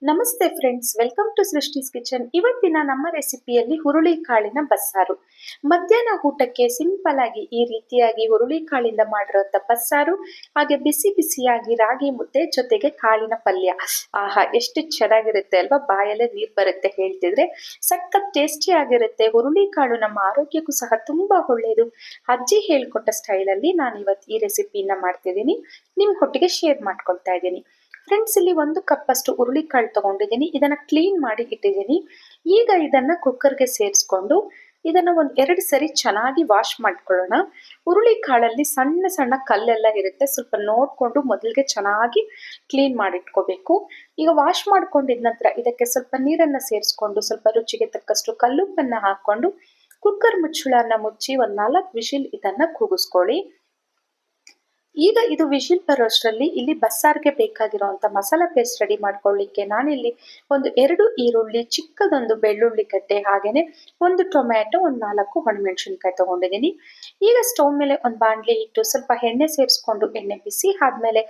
ನಮಸ್ತೆ friends, welcome to ಸೃಷ್ಟಿಸ್ kitchen. ಇವತ್ತಿನ ನಮ್ಮ ರೆಸಿಪಿಯಲ್ಲಿ ಹುರುಳಿಕಾಳಿನ ಬಸ್ಸಾರು. ಮಧ್ಯಾಹ್ನ ಊಟಕ್ಕೆ ಸಿಂಪಲ್ ಆಗಿ ಈ ರೀತಿಯಾಗಿ ಹುರುಳಿಕಾಳಿಂದ ಮಾಡಿರುವಂತ ಬಸ್ಸಾರು, ಹಾಗೆ ಬಿಸಿ ಬಿಸಿಯಾಗಿ ರಾಗಿ ಮುದ್ದೆ ಜೊತೆಗೆ ಕಾಳಿನ ಪಲ್ಯ. ಆಹಾ, ಎಷ್ಟು ಚೆನ್ನಾಗಿರುತ್ತೆ ಅಲ್ವಾ, ಬಾಯಲ್ಲೇ ನೀರ್ ಬರುತ್ತೆ ಹೇಳ್ತಿದ್ರೆ. ಸಖತ್ ಟೇಸ್ಟಿ ಆಗಿರುತ್ತೆ. ಹುರುಳಿಕಾಳು ನಮ್ಮ ಆರೋಗ್ಯಕ್ಕೂ ಸಹ ತುಂಬಾ ಒಳ್ಳೆಯದು. ಅಜ್ಜಿ ಹೇಳ್ಕೊಟ್ಟ ಸ್ಟೈಲಲ್ಲಿ ನಾನು ಇವತ್ತು ಈ ರೆಸಿಪಿನ ಮಾಡ್ತಿದ್ದೀನಿ, ನಿಮ್ ಒಟ್ಟಿಗೆ ಶೇರ್ ಮಾಡ್ಕೊಳ್ತಾ ಇದ್ದೀನಿ. ಫ್ರೆಂಡ್ಸ್, ಇಲ್ಲಿ 1 ಕಪ್ ಅಷ್ಟು ಹುರುಳಿಕಾಳು ತಗೊಂಡಿದ್ದೀನಿ. ಇದನ್ನ ಕ್ಲೀನ್ ಮಾಡಿ ಇಟ್ಟಿದ್ದೀನಿ. ಈಗ ಇದನ್ನ ಕುಕ್ಕರ್ಗೆ ಸೇರಿಸ್ಕೊಂಡು ಇದನ್ನ 2 ಸರಿ ಚೆನ್ನಾಗಿ ವಾಶ್ ಮಾಡ್ಕೊಳ್ಳೋಣ. ಹುರುಳಿಕಾಳಲ್ಲಿ ಸಣ್ಣ ಸಣ್ಣ ಕಲ್ಲೆಲ್ಲ ಇರುತ್ತೆ, ಸ್ವಲ್ಪ ನೋಡ್ಕೊಂಡು ಮೊದಲಿಗೆ ಚೆನ್ನಾಗಿ ಕ್ಲೀನ್ ಮಾಡಿಟ್ಕೋಬೇಕು. ಈಗ ವಾಶ್ ಮಾಡ್ಕೊಂಡಿದ ನಂತರ ಇದಕ್ಕೆ ಸ್ವಲ್ಪ ನೀರನ್ನ ಸೇರಿಸ್ಕೊಂಡು ಸ್ವಲ್ಪ ರುಚಿಗೆ ತಕ್ಕಷ್ಟು ಕಲ್ಲುಪ್ಪನ್ನ ಹಾಕೊಂಡು ಕುಕ್ಕರ್ ಮುಚ್ಚಳನ ಮುಚ್ಚಿ 4 ವಿಶಿಲ್ ಇದನ್ನ ಕೂಗಿಸ್ಕೊಳ್ಳಿ. ಈಗ ಇದು ವಿಶಿಲ್ ಬರೋಷ್ಟರಲ್ಲಿ ಇಲ್ಲಿ ಬಸ್ಸಾರ್ಗೆ ಬೇಕಾಗಿರುವಂತ ಮಸಾಲಾ ಪೇಸ್ಟ್ ರೆಡಿ ಮಾಡ್ಕೊಳ್ಳಿಕ್ಕೆ ನಾನಿಲ್ಲಿ 2 ಈರುಳ್ಳಿ, ಚಿಕ್ಕದೊಂದು ಬೆಳ್ಳುಳ್ಳಿ ಗಡ್ಡೆ, ಹಾಗೇನೆ 1 ಟೊಮ್ಯಾಟೊ, 4 ಒಣಮೆಣಸಿನ್ಕಾಯಿ ತಗೊಂಡಿದ್ದೀನಿ. ಈಗ ಸ್ಟವ್ ಮೇಲೆ ಒಂದು ಬಾಣಲಿ ಇಟ್ಟು ಸ್ವಲ್ಪ ಎಣ್ಣೆ ಸೇರಿಸ್ಕೊಂಡು ಎಣ್ಣೆ ಬಿಸಿ ಆದ್ಮೇಲೆ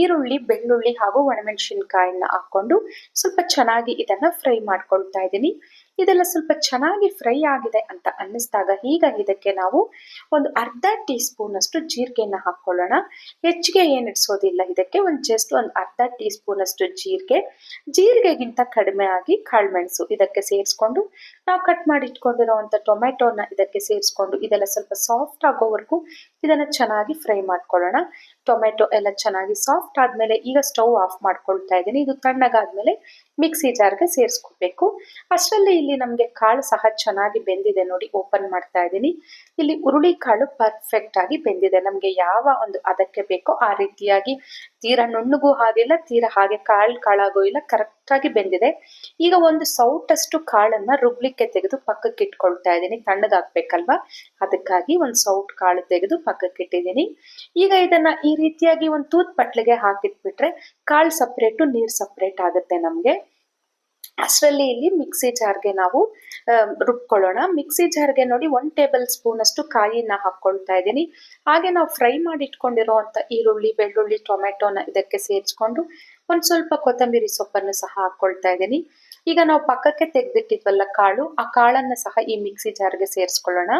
ಈರುಳ್ಳಿ, ಬೆಳ್ಳುಳ್ಳಿ ಹಾಗೂ ಒಣಮೆಣಸಿನ್ಕಾಯಿನ ಹಾಕೊಂಡು ಸ್ವಲ್ಪ ಚೆನ್ನಾಗಿ ಇದನ್ನ ಫ್ರೈ ಮಾಡ್ಕೊಳ್ತಾ ಇದ್ದೀನಿ. ಇದೆಲ್ಲ ಸ್ವಲ್ಪ ಚೆನ್ನಾಗಿ ಫ್ರೈ ಆಗಿದೆ ಅಂತ ಅನ್ನಿಸ್ದಾಗ ಈಗ ಇದಕ್ಕೆ ನಾವು ಅರ್ಧ ಟೀ ಸ್ಪೂನ್ ಅಷ್ಟು ಜೀರಿಗೆನ ಹಾಕೊಳ್ಳೋಣ. ಹೆಚ್ಚಿಗೆ ಏನು ಇಡ್ಸೋದಿಲ್ಲ, ಇದಕ್ಕೆ ಜಸ್ಟ್ ಅರ್ಧ ಟೀ ಸ್ಪೂನ್ ಅಷ್ಟು ಜೀರಿಗೆಗಿಂತ ಕಡಿಮೆ ಆಗಿ ಕಾಳುಮೆಣಸು ಇದಕ್ಕೆ ಸೇರಿಸ್ಕೊಂಡು ನಾವು ಕಟ್ ಮಾಡಿ ಇಟ್ಕೊಂಡಿರುವಂತ ಟೊಮೆಟೊನ ಇದಕ್ಕೆ ಸೇರಿಸ್ಕೊಂಡು ಇದೆಲ್ಲ ಸ್ವಲ್ಪ ಸಾಫ್ಟ್ ಆಗೋವರೆಗೂ ಇದನ್ನ ಚೆನ್ನಾಗಿ ಫ್ರೈ ಮಾಡ್ಕೊಳ್ಳೋಣ. ಟೊಮೆಟೊ ಎಲ್ಲ ಚೆನ್ನಾಗಿ ಸಾಫ್ಟ್ ಆದ್ಮೇಲೆ ಈಗ ಸ್ಟವ್ ಆಫ್ ಮಾಡ್ಕೊಳ್ತಾ ಇದ್ದೀನಿ. ಇದು ತಣ್ಣಗಾದ್ಮೇಲೆ ಮಿಕ್ಸಿ ಜಾರ್ಗೆ ಸೇರಿಸ್ಕೋಬೇಕು. ಅಷ್ಟರಲ್ಲಿ ಇಲ್ಲಿ ನಮಗೆ ಕಾಳು ಸಹ ಚೆನ್ನಾಗಿ ಬೆಂದಿದೆ ನೋಡಿ, ಓಪನ್ ಮಾಡ್ತಾ ಇದ್ದೀನಿ. ಇಲ್ಲಿ ಹುರುಳಿ ಕಾಳು ಪರ್ಫೆಕ್ಟ್ ಆಗಿ ಬೆಂದಿದೆ. ನಮ್ಗೆ ಯಾವ ಅದಕ್ಕೆ ಬೇಕೋ ಆ ರೀತಿಯಾಗಿ ತೀರಾ ನುಣ್ಣಗೂ ಆಗಿಲ್ಲ, ತೀರಾ ಹಾಗೆ ಕಾಳಾಗೋ ಇಲ್ಲ, ಕರೆಕ್ಟ್ ಆಗಿ ಬೆಂದಿದೆ. ಈಗ ಸೌಟಷ್ಟು ಕಾಳನ್ನ ರುಬ್ಲಿಕ್ಕೆ ತೆಗೆದು ಪಕ್ಕಕ್ಕೆ ಇಟ್ಕೊಳ್ತಾ ಇದ್ದೀನಿ. ತಣ್ಣಗಾಗ್ಬೇಕಲ್ವಾ, ಅದಕ್ಕಾಗಿ ಸೌಟ್ ಕಾಳು ತೆಗೆದು ಪಕ್ಕಕ್ಕೆ ಇಟ್ಟಿದ್ದೀನಿ. ಈಗ ಇದನ್ನ ಈ ರೀತಿಯಾಗಿ ತೂತ್ ಪಟ್ಲಿಗೆ ಹಾಕಿಟ್ಬಿಟ್ರೆ ಕಾಳು ಸಪ್ರೇಟು, ನೀರ್ ಸಪ್ರೇಟ್ ಆಗುತ್ತೆ ನಮ್ಗೆ. ಅಷ್ಟರಲ್ಲಿ ಇಲ್ಲಿ ಮಿಕ್ಸಿ ಜಾರ್ಗೆ ನಾವು ರುಬ್ಕೊಳ್ಳೋಣ. ಮಿಕ್ಸಿ ಜಾರ್ಗೆ ನೋಡಿ 1 ಟೇಬಲ್ ಸ್ಪೂನ್ ಅಷ್ಟು ಕಾಯಿನ ಹಾಕೊಳ್ತಾ ಇದ್ದೀನಿ. ಹಾಗೆ ನಾವು ಫ್ರೈ ಮಾಡಿ ಇಟ್ಕೊಂಡಿರುವಂತ ಈರುಳ್ಳಿ, ಬೆಳ್ಳುಳ್ಳಿ, ಟೊಮೆಟೊನ ಇದಕ್ಕೆ ಸೇರಿಸ್ಕೊಂಡು ಸ್ವಲ್ಪ ಕೊತ್ತಂಬರಿ ಸೊಪ್ಪನ್ನು ಸಹ ಹಾಕೊಳ್ತಾ ಇದ್ದೀನಿ. ಈಗ ನಾವು ಪಕ್ಕಕ್ಕೆ ತೆಗೆದಿಟ್ಟಿದ್ವಲ್ಲ ಕಾಳು, ಆ ಕಾಳನ್ನ ಸಹ ಈ ಮಿಕ್ಸಿ ಜಾರ್ಗೆ ಸೇರಿಸ್ಕೊಳ್ಳೋಣ.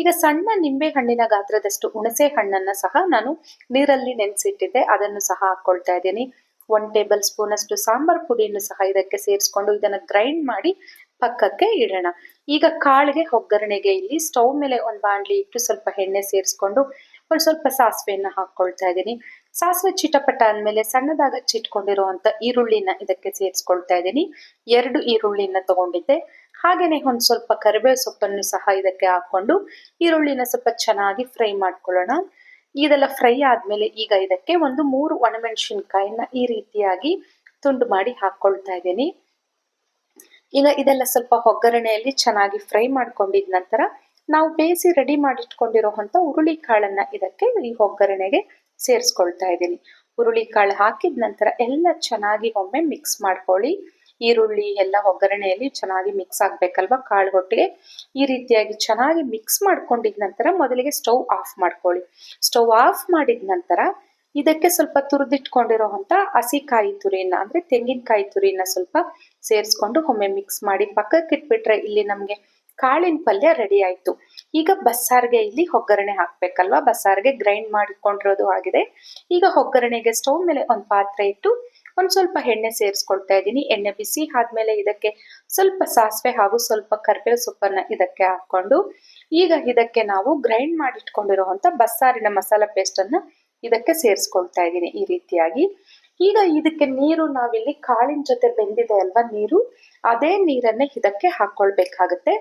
ಈಗ ಸಣ್ಣ ನಿಂಬೆ ಹಣ್ಣಿನ ಗಾತ್ರದಷ್ಟು ಹುಣಸೆ ಹಣ್ಣನ್ನ ಸಹ ನಾನು ನೀರಲ್ಲಿ ನೆನೆಸಿಟ್ಟಿದ್ದೆ, ಅದನ್ನು ಸಹ ಹಾಕೊಳ್ತಾ ಇದ್ದೀನಿ. 1 ಟೇಬಲ್ ಸ್ಪೂನ್ ಅಷ್ಟು ಸಾಂಬಾರ್ ಪುಡಿಯನ್ನು ಸಹ ಇದಕ್ಕೆ ಸೇರಿಸ್ಕೊಂಡು ಇದನ್ನ ಗ್ರೈಂಡ್ ಮಾಡಿ ಪಕ್ಕಕ್ಕೆ ಇಡೋಣ. ಈಗ ಕಾಳಿಗೆ ಒಗ್ಗರಣೆಗೆ ಇಲ್ಲಿ ಸ್ಟವ್ ಮೇಲೆ ಒಂದು ಬಾಣಲಿ ಇಟ್ಟು ಸ್ವಲ್ಪ ಎಣ್ಣೆ ಸೇರಿಸ್ಕೊಂಡು ಸ್ವಲ್ಪ ಸಾಸಿವೆಯನ್ನ ಹಾಕೊಳ್ತಾ ಇದ್ದೀನಿ. ಸಾಸಿವೆ ಚಿಟಪಟ ಅಂದ್ಮೇಲೆ ಸಣ್ಣದಾಗಿ ಹಚ್ಚಿಟ್ಕೊಂಡಿರುವಂತ ಈರುಳ್ಳಿನ ಇದಕ್ಕೆ ಸೇರಿಸ್ಕೊಳ್ತಾ ಇದ್ದೀನಿ. 2 ಈರುಳ್ಳಿನ ತಗೊಂಡಿದ್ದೆ. ಹಾಗೇನೆ ಸ್ವಲ್ಪ ಕರಿಬೇವು ಸೊಪ್ಪನ್ನು ಸಹ ಇದಕ್ಕೆ ಹಾಕೊಂಡು ಈರುಳ್ಳಿನ ಸ್ವಲ್ಪ ಚೆನ್ನಾಗಿ ಫ್ರೈ ಮಾಡ್ಕೊಳ್ಳೋಣ. ಇದೆಲ್ಲ ಫ್ರೈ ಆದ್ಮೇಲೆ ಈಗ ಇದಕ್ಕೆ 3 ಒಣಮೆಣಸಿನ್ಕಾಯಿನ ಈ ರೀತಿಯಾಗಿ ತುಂಡು ಮಾಡಿ ಹಾಕೊಳ್ತಾ ಇದ್ದೀನಿ. ಈಗ ಇದೆಲ್ಲ ಸ್ವಲ್ಪ ಒಗ್ಗರಣೆಯಲ್ಲಿ ಚೆನ್ನಾಗಿ ಫ್ರೈ ಮಾಡ್ಕೊಂಡಿದ ನಂತರ ನಾವು ಬೇಯಿಸಿ ರೆಡಿ ಮಾಡಿಟ್ಕೊಂಡಿರುವಂತ ಹುರುಳಿ ಕಾಳನ್ನ ಇದಕ್ಕೆ ಈ ಒಗ್ಗರಣೆಗೆ ಸೇರಿಸ್ಕೊಳ್ತಾ ಇದ್ದೀನಿ. ಹುರುಳಿ ಕಾಳು ಹಾಕಿದ ನಂತರ ಎಲ್ಲ ಚೆನ್ನಾಗಿ ಒಮ್ಮೆ ಮಿಕ್ಸ್ ಮಾಡ್ಕೊಳ್ಳಿ. ಈರುಳ್ಳಿ ಎಲ್ಲ ಒಗ್ಗರಣೆಯಲ್ಲಿ ಚೆನ್ನಾಗಿ ಮಿಕ್ಸ್ ಆಗ್ಬೇಕಲ್ವಾ ಕಾಳು ಹೊಟ್ಟಿಗೆ. ಈ ರೀತಿಯಾಗಿ ಚೆನ್ನಾಗಿ ಮಿಕ್ಸ್ ಮಾಡ್ಕೊಂಡಿದ ನಂತರ ಮೊದಲಿಗೆ ಸ್ಟವ್ ಆಫ್ ಮಾಡ್ಕೊಳ್ಳಿ. ಸ್ಟವ್ ಆಫ್ ಮಾಡಿದ ನಂತರ ಇದಕ್ಕೆ ಸ್ವಲ್ಪ ತುರಿದಿಟ್ಕೊಂಡಿರುವಂತ ಹಸಿಕಾಯಿ ತುರಿನ ಅಂದ್ರೆ ತೆಂಗಿನಕಾಯಿ ತುರಿನ ಸ್ವಲ್ಪ ಸೇರಿಸ್ಕೊಂಡು ಒಮ್ಮೆ ಮಿಕ್ಸ್ ಮಾಡಿ ಪಕ್ಕಕ್ಕೆ ಇಟ್ಬಿಟ್ರೆ ಇಲ್ಲಿ ನಮ್ಗೆ ಕಾಳಿನ ಪಲ್ಯ ರೆಡಿ ಆಯ್ತು. ಈಗ ಬಸ್ಸಾರ್ಗೆ ಇಲ್ಲಿ ಒಗ್ಗರಣೆ ಹಾಕ್ಬೇಕಲ್ವಾ, ಬಸ್ಸಾರ್ಗೆ ಗ್ರೈಂಡ್ ಮಾಡಿಕೊಂಡಿರೋದು ಆಗಿದೆ. ಈಗ ಒಗ್ಗರಣೆಗೆ ಸ್ಟವ್ ಮೇಲೆ ಒಂದು ಪಾತ್ರೆ ಇಟ್ಟು ಸ್ವಲ್ಪ ಎಣ್ಣೆ ಸೇರಿಸ್ಕೊಳ್ತಾ ಇದ್ದೀನಿ. ಎಣ್ಣೆ ಬಿಸಿ ಆದ್ಮೇಲೆ ಇದಕ್ಕೆ ಸ್ವಲ್ಪ ಸಾಸಿವೆ ಹಾಗೂ ಸ್ವಲ್ಪ ಕರಿಬೇವು ಸೊಪ್ಪನ್ನ ಇದಕ್ಕೆ ಹಾಕೊಂಡು ಈಗ ಇದಕ್ಕೆ ನಾವು ಗ್ರೈಂಡ್ ಮಾಡಿಟ್ಕೊಂಡಿರುವಂತ ಬಸ್ಸಾರಿನ ಮಸಾಲಾ ಪೇಸ್ಟ್ ಅನ್ನ ಇದಕ್ಕೆ ಸೇರಿಸ್ಕೊಳ್ತಾ ಇದ್ದೀನಿ ಈ ರೀತಿಯಾಗಿ. ಈಗ ಇದಕ್ಕೆ ನೀರು ನಾವಿಲ್ಲಿ ಕಾಳಿನ ಜೊತೆ ಬೆಂದಿದೆ ಅಲ್ವಾ ನೀರು, ಅದೇ ನೀರನ್ನೇ ಇದಕ್ಕೆ ಹಾಕೊಳ್ಬೇಕಾಗತ್ತೆ.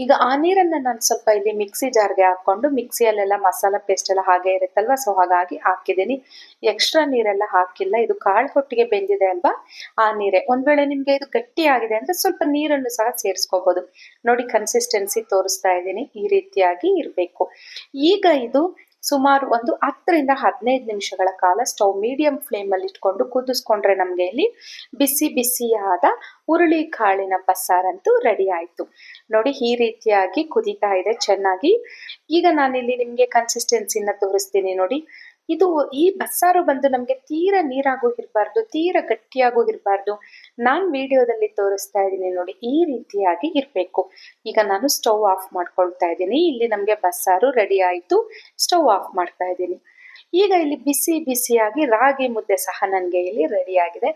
ಈಗ ಆ ನೀರನ್ನ ನಾನು ಸ್ವಲ್ಪ ಇಲ್ಲಿ ಮಿಕ್ಸಿ ಜಾರ್ಗೆ ಹಾಕೊಂಡು, ಮಿಕ್ಸಿಯಲ್ಲೆಲ್ಲ ಮಸಾಲಾ ಪೇಸ್ಟ್ ಎಲ್ಲ ಹಾಗೆ ಇರುತ್ತಲ್ವಾ, ಸೊ ಹಾಗಾಗಿ ಹಾಕಿದ್ದೀನಿ. ಎಕ್ಸ್ಟ್ರಾ ನೀರೆಲ್ಲ ಹಾಕಿಲ್ಲ. ಇದು ಕಾಳು ಹೊಟ್ಟಿಗೆ ಬೆಂದಿದೆ ಅಲ್ವಾ, ಆ ನೀರೇ. ಒಂದ್ ವೇಳೆ ನಿಮ್ಗೆ ಇದು ಗಟ್ಟಿ ಆಗಿದೆ ಅಂದ್ರೆ ಸ್ವಲ್ಪ ನೀರನ್ನು ಸಹ ಸೇರಿಸ್ಕೋಬಹುದು. ನೋಡಿ, ಕನ್ಸಿಸ್ಟೆನ್ಸಿ ತೋರಿಸ್ತಾ ಇದ್ದೀನಿ, ಈ ರೀತಿಯಾಗಿ ಇರಬೇಕು. ಈಗ ಇದು ಸುಮಾರು 10 ರಿಂದ 15 ನಿಮಿಷಗಳ ಕಾಲ ಸ್ಟವ್ ಮೀಡಿಯಂ ಫ್ಲೇಮ್ ಅಲ್ಲಿ ಇಟ್ಕೊಂಡು ಕುದಿಸ್ಕೊಂಡ್ರೆ ನಮ್ಗೆ ಇಲ್ಲಿ ಬಿಸಿ ಬಿಸಿಯಾದ ಹುರುಳಿ ಕಾಳಿನ ಬಸ್ಸಾರಂತೂ ರೆಡಿ ಆಯ್ತು. ನೋಡಿ, ಈ ರೀತಿಯಾಗಿ ಕುದೀತಾ ಇದೆ ಚೆನ್ನಾಗಿ. ಈಗ ನಾನಿಲ್ಲಿ ನಿಮ್ಗೆ ಕನ್ಸಿಸ್ಟೆನ್ಸಿನ ತೋರಿಸ್ತೀನಿ ನೋಡಿ. ಇದು ಈ ಬಸ್ಸಾರು ಬಂದು ನಮಗೆ ತೀರಾ ನೀರಾಗೂ ಇರಬಾರ್ದು, ತೀರಾ ಗಟ್ಟಿಯಾಗೂ ಇರಬಾರ್ದು. ನಾನು ವಿಡಿಯೋದಲ್ಲಿ ತೋರಿಸ್ತಾ ಇದ್ದೀನಿ ನೋಡಿ, ಈ ರೀತಿಯಾಗಿ ಇರಬೇಕು. ಈಗ ನಾನು ಸ್ಟವ್ ಆಫ್ ಮಾಡ್ಕೊಳ್ತಾ ಇದ್ದೀನಿ. ಇಲ್ಲಿ ನಮಗೆ ಬಸ್ಸಾರು ರೆಡಿ ಆಯಿತು. ಸ್ಟವ್ ಆಫ್ ಮಾಡ್ತಾ ಇದ್ದೀನಿ. ಈಗ ಇಲ್ಲಿ ಬಿಸಿ ಬಿಸಿಯಾಗಿ ರಾಗಿ ಮುದ್ದೆ ಸಹ ನನಗೆ ಇಲ್ಲಿ ರೆಡಿ ಆಗಿದೆ.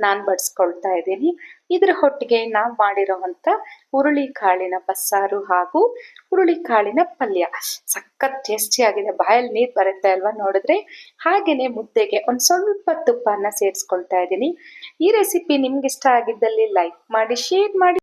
ನಾನು ಬಡಿಸ್ಕೊಳ್ತಾ ಇದ್ದೀನಿ. ಇದ್ರ ಹೊಟ್ಟಿಗೆ ನಾವು ಮಾಡಿರೋವಂಥ ಹುರುಳಿಕಾಳಿನ ಬಸ್ಸಾರು ಹಾಗೂ ಹುರುಳಿಕಾಳಿನ ಪಲ್ಯ ಸಖತ್ ಟೇಸ್ಟಿ ಆಗಿದೆ. ಬಾಯಲ್ಲಿ ನೀರು ಬರುತ್ತೆ ಅಲ್ವಾ ನೋಡಿದ್ರೆ. ಹಾಗೆಯೇ ಮುದ್ದೆಗೆ ಒಂದು ಸ್ವಲ್ಪ ತುಪ್ಪನ ಸೇರಿಸ್ಕೊಳ್ತಾ ಇದ್ದೀನಿ. ಈ ರೆಸಿಪಿ ನಿಮ್ಗೆ ಇಷ್ಟ ಆಗಿದ್ದಲ್ಲಿ ಲೈಕ್ ಮಾಡಿ, ಶೇರ್ ಮಾಡಿ.